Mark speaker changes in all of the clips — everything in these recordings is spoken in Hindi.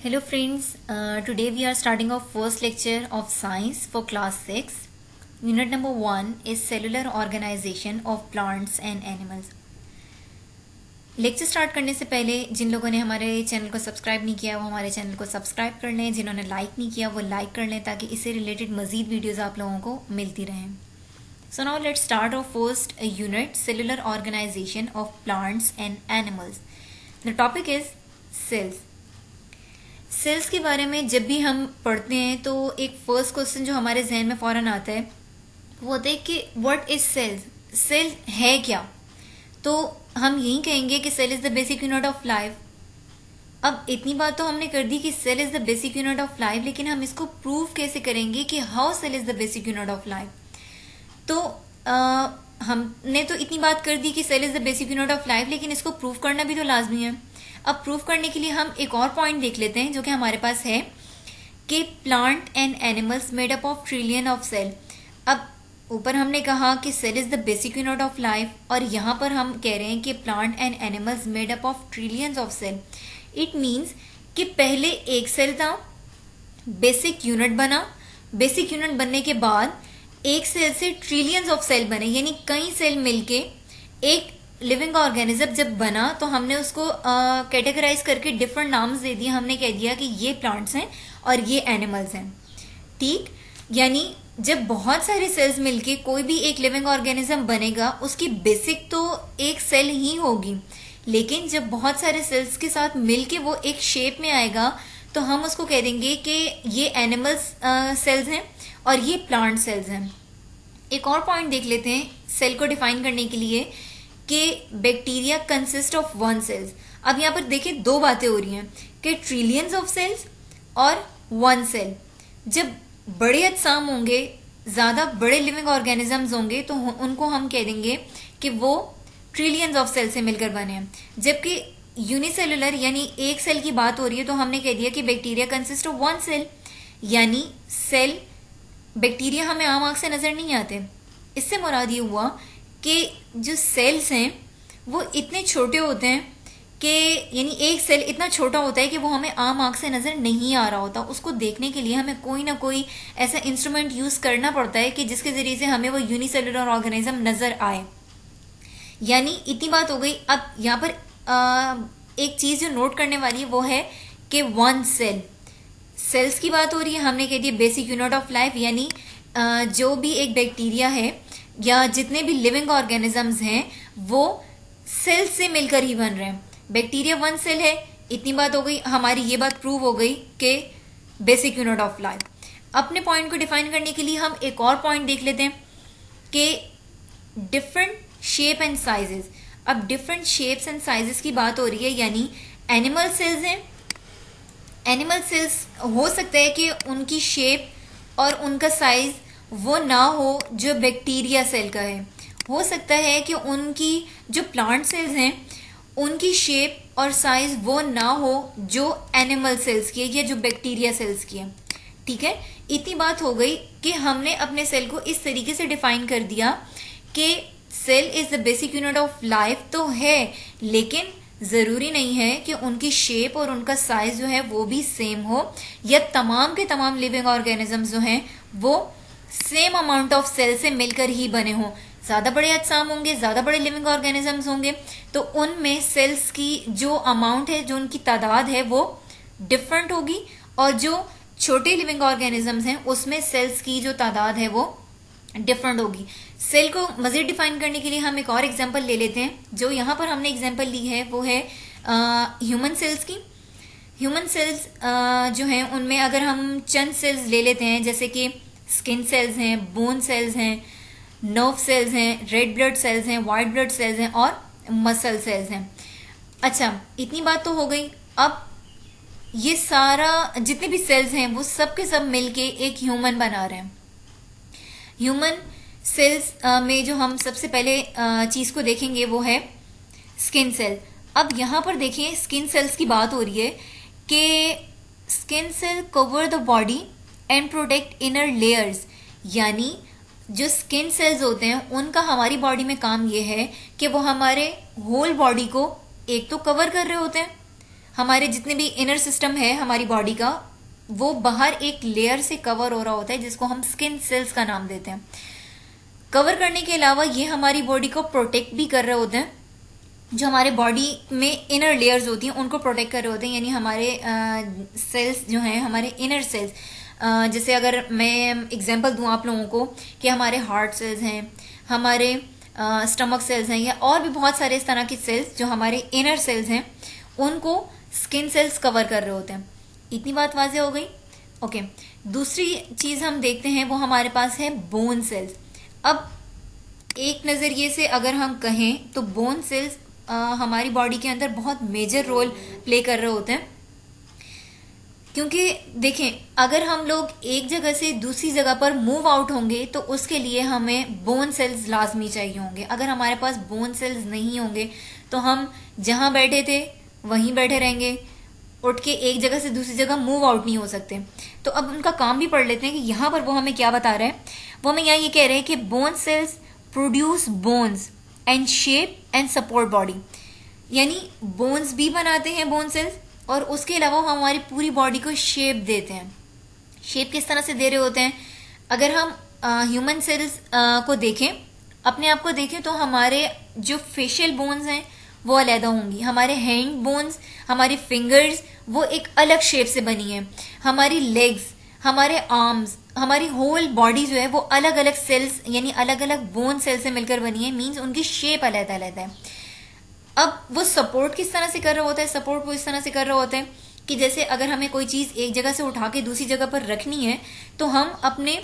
Speaker 1: Hello friends, today we are starting our first lecture of science for class 6. Unit number 1 is cellular organization of plants and animals. Lecture start करने से पहले जिन लोगों ने हमारे चैनल को सब्सक्राइब नहीं किया वो हमारे चैनल को सब्सक्राइब कर लें, जिन्होंने लाइक नहीं किया वो लाइक कर लें ताकि इससे रिलेटेड मजीद वीडियोस आप लोगों को मिलती रहें. So now let's start our first unit, cellular organisation of plants and animals. The topic is cells. Cells के बारे में जब भी हम पढ़ते हैं तो एक फर्स्ट क्वेश्चन जो हमारे जहन में फौरन आता है वो होता है कि व्हाट इज सेल्स. सेल है क्या? तो हम यही कहेंगे कि cell is the basic unit of life. अब इतनी बात तो हमने कर दी कि cell is the basic unit of life, लेकिन हम इसको प्रूव कैसे करेंगे कि how cell is the basic unit of life. तो हमने तो इतनी बात कर दी कि cell is the basic unit of life, लेकिन इसको प्रूव करना भी तो लाजमी है. अब प्रूव करने के लिए हम एक और पॉइंट देख लेते हैं जो कि हमारे पास है कि plant and animals made up of trillion of cell. अब ऊपर हमने कहा कि cell is the basic unit of life और यहाँ पर हम कह रहे हैं कि plant and animals made up of trillions of cell. It means कि पहले एक सेल था, बेसिक यूनिट बना, बेसिक यूनिट बनने के बाद एक सेल से ट्रिलियंस ऑफ सेल बने, यानी कई सेल मिलके एक लिविंग ऑर्गेनिज्म जब बना तो हमने उसको कैटेगराइज करके डिफरेंट नाम्स दे दिए. हमने कह दिया कि ये प्लांट्स हैं और ये एनिमल्स हैं. ठीक, यानी जब बहुत सारे सेल्स मिलके कोई भी एक लिविंग ऑर्गेनिज्म बनेगा उसकी बेसिक तो एक सेल ही होगी, लेकिन जब बहुत सारे सेल्स के साथ मिलके वो एक शेप में आएगा तो हम उसको कह देंगे कि ये एनिमल्स सेल्स हैं और ये प्लांट सेल्स हैं. एक और पॉइंट देख लेते हैं सेल को डिफाइन करने के लिए कि bacteria consist of one cells. अब यहाँ पर देखिए दो बातें हो रही हैं कि ट्रिलियंस ऑफ सेल्स और वन सेल. जब बड़े अजसाम होंगे, ज़्यादा बड़े लिविंग ऑर्गेनिजम्स होंगे तो उनको हम कह देंगे कि वो ट्रिलियंस ऑफ सेल से मिलकर बने हैं. जबकि यूनिसेलुलर यानी एक सेल की बात हो रही है तो हमने कह दिया कि bacteria consist of one cell, यानी सेल बैक्टीरिया हमें आम आंख से नजर नहीं आते. इससे मुराद ये हुआ कि जो सेल्स हैं वो इतने छोटे होते हैं कि यानी एक सेल इतना छोटा होता है कि वो हमें आम आंख से नज़र नहीं आ रहा होता. उसको देखने के लिए हमें कोई ना कोई ऐसा इंस्ट्रूमेंट यूज़ करना पड़ता है कि जिसके ज़रिए से हमें वो यूनिसेलुलर ऑर्गेनिज्म नज़र आए. यानी इतनी बात हो गई. अब यहाँ पर एक चीज़ जो नोट करने वाली है वो है कि वन सेल, सेल्स की बात हो रही है. हमने कह दिया बेसिक यूनिट ऑफ लाइफ, यानी जो भी एक बैक्टीरिया है या जितने भी लिविंग ऑर्गेनिजम्स हैं वो सेल से मिलकर ही बन रहे हैं. बैक्टीरिया वन सेल है, इतनी बात हो गई. हमारी ये बात प्रूव हो गई कि बेसिक यूनिट ऑफ लाइफ. अपने पॉइंट को डिफाइन करने के लिए हम एक और पॉइंट देख लेते हैं कि डिफरेंट शेप एंड साइजेस. अब डिफरेंट शेप्स एंड साइजेस की बात हो रही है, यानी एनिमल सेल्स हैं. एनिमल सेल्स हो सकता है कि उनकी शेप और उनका साइज वो ना हो जो बैक्टीरिया सेल का है. हो सकता है कि उनकी जो प्लांट सेल्स हैं उनकी शेप और साइज वो ना हो जो एनिमल सेल्स की है या जो बैक्टीरिया सेल्स की है. ठीक है, इतनी बात हो गई कि हमने अपने सेल को इस तरीके से डिफाइन कर दिया कि cell is the basic unit of life तो है, लेकिन ज़रूरी नहीं है कि उनकी शेप और उनका साइज जो है वो भी सेम हो या तमाम के तमाम लिविंग ऑर्गेनिजम्स जो हैं वो सेम अमाउंट ऑफ सेल से मिलकर ही बने हों. ज़्यादा बड़े अजसाम होंगे, ज़्यादा बड़े लिविंग ऑर्गेनिजम्स होंगे तो उनमें सेल्स की जो अमाउंट है, जो उनकी तादाद है वो डिफरेंट होगी, और जो छोटे लिविंग ऑर्गेनिजम्स हैं उसमें सेल्स की जो तादाद है वो डिफरेंट होगी. सेल को मज़ीद डिफाइन करने के लिए हम एक और एग्जांपल ले लेते हैं. जो यहाँ पर हमने एग्जांपल ली है वो है ह्यूमन सेल्स की. ह्यूमन सेल्स जो हैं उनमें अगर हम चंद सेल्स ले लेते हैं जैसे कि स्किन सेल्स हैं, बोन सेल्स हैं, नर्व सेल्स हैं, रेड ब्लड सेल्स हैं, वाइट ब्लड सेल्स हैं और मसल सेल्स हैं. अच्छा, इतनी बात तो हो गई. अब ये सारा जितने भी सेल्स हैं वो सब के सब मिलके एक ह्यूमन बना रहे हैं. ह्यूमन सेल्स में जो हम सबसे पहले चीज़ को देखेंगे वो है स्किन सेल. अब यहाँ पर देखिए स्किन सेल्स की बात हो रही है कि skin cell cover the body and protect inner layers. यानी जो स्किन सेल्स होते हैं उनका हमारी बॉडी में काम ये है कि वो हमारे होल बॉडी को एक तो कवर कर रहे होते हैं हमारे जितने भी इनर सिस्टम है हमारी बॉडी का, वो बाहर एक लेयर से कवर हो रहा होता है जिसको हम स्किन सेल्स का नाम देते हैं। कवर करने के अलावा ये हमारी बॉडी को प्रोटेक्ट भी कर रहे होते हैं। जो हमारे बॉडी में इनर लेयर्स होती हैं उनको प्रोटेक्ट कर रहे होते हैं, यानी हमारे सेल्स जो हैं, हमारे इनर सेल्स, जैसे अगर मैं एग्जांपल दूं आप लोगों को कि हमारे हार्ट सेल्स हैं, हमारे स्टमक सेल्स हैं, या और भी बहुत सारे इस तरह की सेल्स जो हमारे इनर सेल्स हैं, उनको स्किन सेल्स कवर कर रहे होते हैं। इतनी बात वाज़ेह हो गई? ओके। दूसरी चीज़ हम देखते हैं वो हमारे पास है बोन सेल्स। अब एक नज़रिए से अगर हम कहें तो बोन सेल्स हमारी बॉडी के अंदर बहुत मेजर रोल प्ले कर रहे होते हैं, क्योंकि देखें, अगर हम लोग एक जगह से दूसरी जगह पर मूव आउट होंगे तो उसके लिए हमें बोन सेल्स लाजमी चाहिए होंगे। अगर हमारे पास बोन सेल्स नहीं होंगे तो हम जहां बैठे थे वहीं बैठे रहेंगे, उठ के एक जगह से दूसरी जगह मूव आउट नहीं हो सकते। तो अब उनका काम भी पढ़ लेते हैं कि यहाँ पर वो हमें क्या बता रहे हैं। वो हमें यहाँ ये कह रहे हैं कि bone cells produce bones and shape and support body, यानी बोन्स भी बनाते हैं बोन सेल्स, और उसके अलावा वो हमारी पूरी बॉडी को शेप देते हैं। शेप किस तरह से दे रहे होते हैं? अगर हम ह्यूमन सेल्स को देखें, अपने आप को देखें, तो हमारे जो फेशियल बोन्स हैं वो अलग होंगी, हमारे हैंड बोन्स, हमारी फिंगर्स वो एक अलग शेप से बनी है, हमारी लेग्स, हमारे आर्म्स, हमारी होल बॉडी जो है वो अलग अलग सेल्स यानी अलग अलग बोन सेल से मिलकर बनी है, मीन्स उनकी शेप अलग अलग है। अब वो सपोर्ट किस तरह से कर रहा होता है? सपोर्ट वो इस तरह से कर रहा होता है कि जैसे अगर हमें कोई चीज़ एक जगह से उठा के दूसरी जगह पर रखनी है तो हम अपने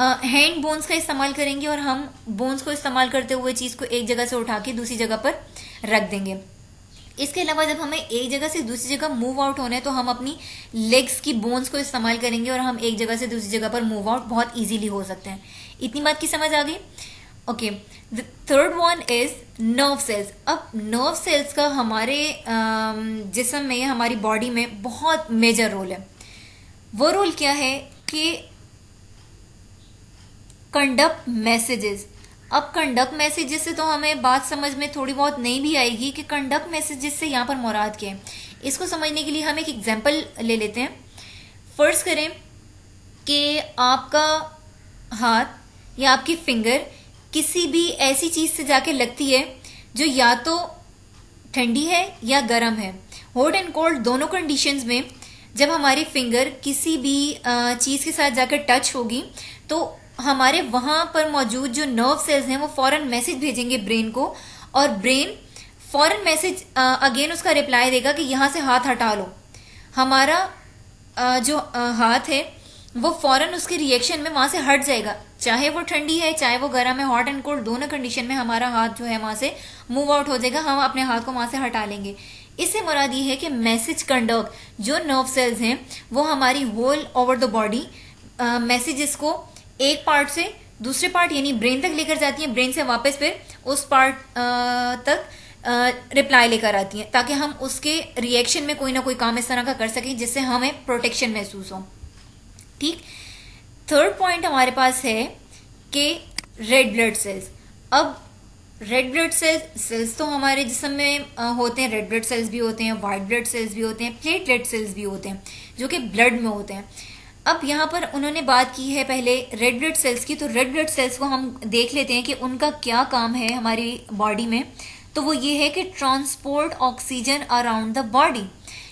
Speaker 1: हैंड बोन्स का इस्तेमाल करेंगे, और हम बोन्स को इस्तेमाल करते हुए चीज़ को एक जगह से उठा के दूसरी जगह पर रख देंगे। इसके अलावा जब हमें एक जगह से दूसरी जगह मूव आउट होना है तो हम अपनी लेग्स की बोन्स को इस्तेमाल करेंगे, और हम एक जगह से दूसरी जगह पर मूव आउट बहुत इजीली हो सकते हैं। इतनी बात की समझ आ गई? Okay. The third one is nerve cells. अब नर्व सेल्स का हमारे जिस्म में, हमारी बॉडी में बहुत मेजर रोल है। वो रोल क्या है कि कंडक्ट मैसेजेस। अब कंडक्ट मैसेजेस से तो हमें बात समझ में थोड़ी बहुत नहीं भी आएगी कि कंडक्ट मैसेजेस से यहाँ पर मुराद क्या है। इसको समझने के लिए हम एक एग्जांपल ले लेते हैं। फर्ज करें कि आपका हाथ या आपकी फिंगर किसी भी ऐसी चीज़ से जाके लगती है जो या तो ठंडी है या गर्म है। हॉट एंड कोल्ड दोनों कंडीशंस में जब हमारी फिंगर किसी भी चीज़ के साथ जाकर टच होगी तो हमारे वहाँ पर मौजूद जो नर्व सेल्स हैं वो फौरन मैसेज भेजेंगे ब्रेन को, और ब्रेन फौरन मैसेज अगेन उसका रिप्लाई देगा कि यहाँ से हाथ हटा लो। हमारा जो हाथ है वो फौरन उसके रिएक्शन में वहाँ से हट जाएगा, चाहे वो ठंडी है चाहे वो गर्म है। हॉट एंड कोल्ड दोनों कंडीशन में हमारा हाथ जो है वहाँ से मूव आउट हो जाएगा, हम अपने हाथ को वहाँ से हटा लेंगे। इससे मुराद ये है कि मैसेज कंडक्ट जो नर्व सेल्स हैं वो हमारी whole over the body messages को एक पार्ट से दूसरे पार्ट यानी ब्रेन तक लेकर जाती हैं, ब्रेन से वापस फिर उस पार्ट तक रिप्लाई लेकर आती हैं, ताकि हम उसके रिएक्शन में कोई ना कोई काम इस तरह का कर सकें जिससे हमें प्रोटेक्शन महसूस हो। ठीक। थर्ड पॉइंट हमारे पास है कि रेड ब्लड सेल्स। अब रेड ब्लड सेल्स तो हमारे जिस्म में होते हैं। रेड ब्लड सेल्स भी होते हैं, वाइट ब्लड सेल्स भी होते हैं, प्लेटलेट सेल्स भी होते हैं जो कि ब्लड में होते हैं। अब यहाँ पर उन्होंने बात की है पहले रेड ब्लड सेल्स की, तो रेड ब्लड सेल्स को हम देख लेते हैं कि उनका क्या काम है हमारी बॉडी में। तो वो ये है कि transport oxygen around the body,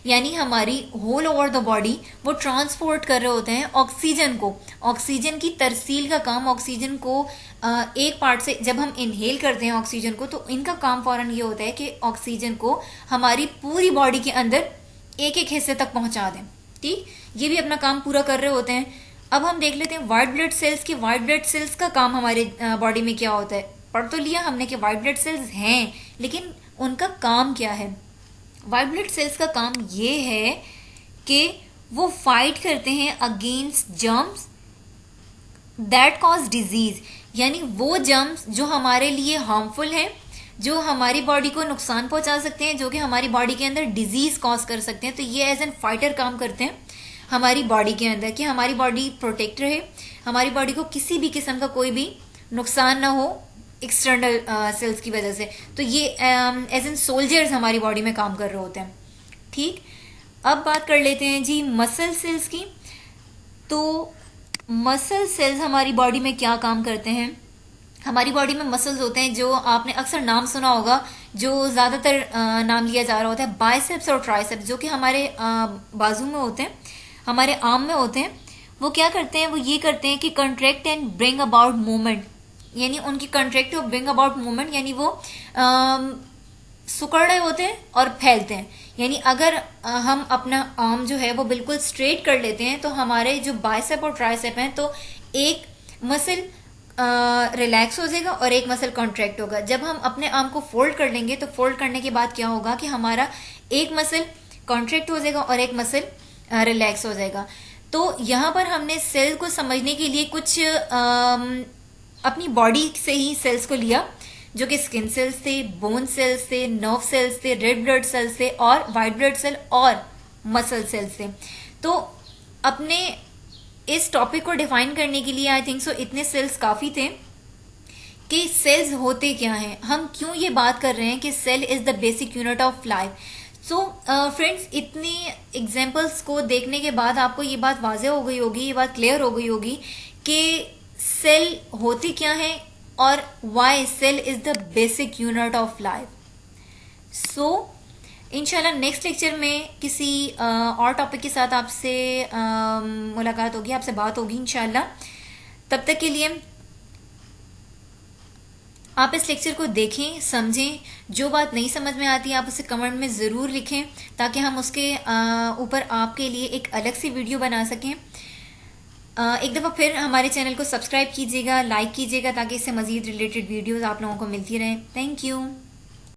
Speaker 1: यानी हमारी होल ओवर द बॉडी वो ट्रांसपोर्ट कर रहे होते हैं ऑक्सीजन को। ऑक्सीजन की तरसील का काम, ऑक्सीजन को एक पार्ट से जब हम इनहेल करते हैं ऑक्सीजन को, तो इनका काम फौरन ये होता है कि ऑक्सीजन को हमारी पूरी बॉडी के अंदर एक एक हिस्से तक पहुंचा दें। ठीक, ये भी अपना काम पूरा कर रहे होते हैं। अब हम देख लेते हैं व्हाइट ब्लड सेल्स की। व्हाइट ब्लड सेल्स का काम हमारे बॉडी में क्या होता है। पढ़ तो लिया हमने कि व्हाइट ब्लड सेल्स हैं, लेकिन उनका काम क्या है। व्हाइट ब्लड सेल्स का काम ये है कि वो फाइट करते हैं against germs that cause disease, यानी वो जर्म्स जो हमारे लिए हार्मफुल हैं, जो हमारी बॉडी को नुकसान पहुंचा सकते हैं, जो कि हमारी बॉडी के अंदर डिजीज कॉज कर सकते हैं। तो ये एज एन फाइटर काम करते हैं हमारी बॉडी के अंदर कि हमारी बॉडी प्रोटेक्ट रहे, हमारी बॉडी को किसी भी किस्म का कोई भी नुकसान ना हो एक्सटर्नल सेल्स की वजह से। तो ये एज एन सोल्जर्स हमारी बॉडी में काम कर रहे होते हैं। ठीक। अब बात कर लेते हैं जी मसल सेल्स की। तो मसल सेल्स हमारी बॉडी में क्या काम करते हैं? हमारी बॉडी में मसल्स होते हैं जो आपने अक्सर नाम सुना होगा, जो ज्यादातर नाम लिया जा रहा होता है बाइसेप्स और ट्राइसेप्स, जो कि हमारे बाजू में होते हैं, हमारे आर्म में होते हैं। वो क्या करते हैं? वो ये करते हैं कि contract and bring about movement, यानी उनकी कंट्रैक्ट और ब्रिंग अबाउट मूवमेंट, यानी वो सुकड़ रहे होते हैं और फैलते हैं। यानी अगर हम अपना आर्म जो है वो बिल्कुल स्ट्रेट कर लेते हैं तो हमारे जो बाइसेप और ट्राइसेप हैं, तो एक मसल रिलैक्स हो जाएगा और एक मसल कॉन्ट्रैक्ट होगा। जब हम अपने आर्म को फोल्ड कर लेंगे तो फोल्ड करने के बाद क्या होगा कि हमारा एक मसल कॉन्ट्रैक्ट हो जाएगा और एक मसल रिलैक्स हो जाएगा। तो यहाँ पर हमने सेल को समझने के लिए कुछ अपनी बॉडी से ही सेल्स को लिया, जो कि स्किन सेल्स थे, बोन सेल्स थे, नर्व सेल्स थे, रेड ब्लड सेल्स थे और व्हाइट ब्लड सेल और मसल सेल्स थे। तो अपने इस टॉपिक को डिफाइन करने के लिए आई थिंक सो इतने सेल्स काफी थे कि सेल्स होते क्या हैं, हम क्यों ये बात कर रहे हैं कि cell is the basic unit of life. So friends, इतनी एग्जाम्पल्स को देखने के बाद आपको ये बात वाज़ेह हो गई होगी, ये बात क्लियर हो गई होगी कि सेल होती क्या है और why cell is the basic unit of life. So इंशाल्लाह नेक्स्ट लेक्चर में किसी और टॉपिक के साथ आपसे मुलाकात होगी, आपसे बात होगी इंशाल्लाह। तब तक के लिए आप इस लेक्चर को देखें, समझें। जो बात नहीं समझ में आती है आप उसे कमेंट में ज़रूर लिखें, ताकि हम उसके ऊपर आपके लिए एक अलग सी वीडियो बना सकें। एक दफ़ा फिर हमारे चैनल को सब्सक्राइब कीजिएगा, लाइक कीजिएगा, ताकि इससे मज़ीद रिलेटेड वीडियोज़ आप लोगों को मिलती रहें। Thank you.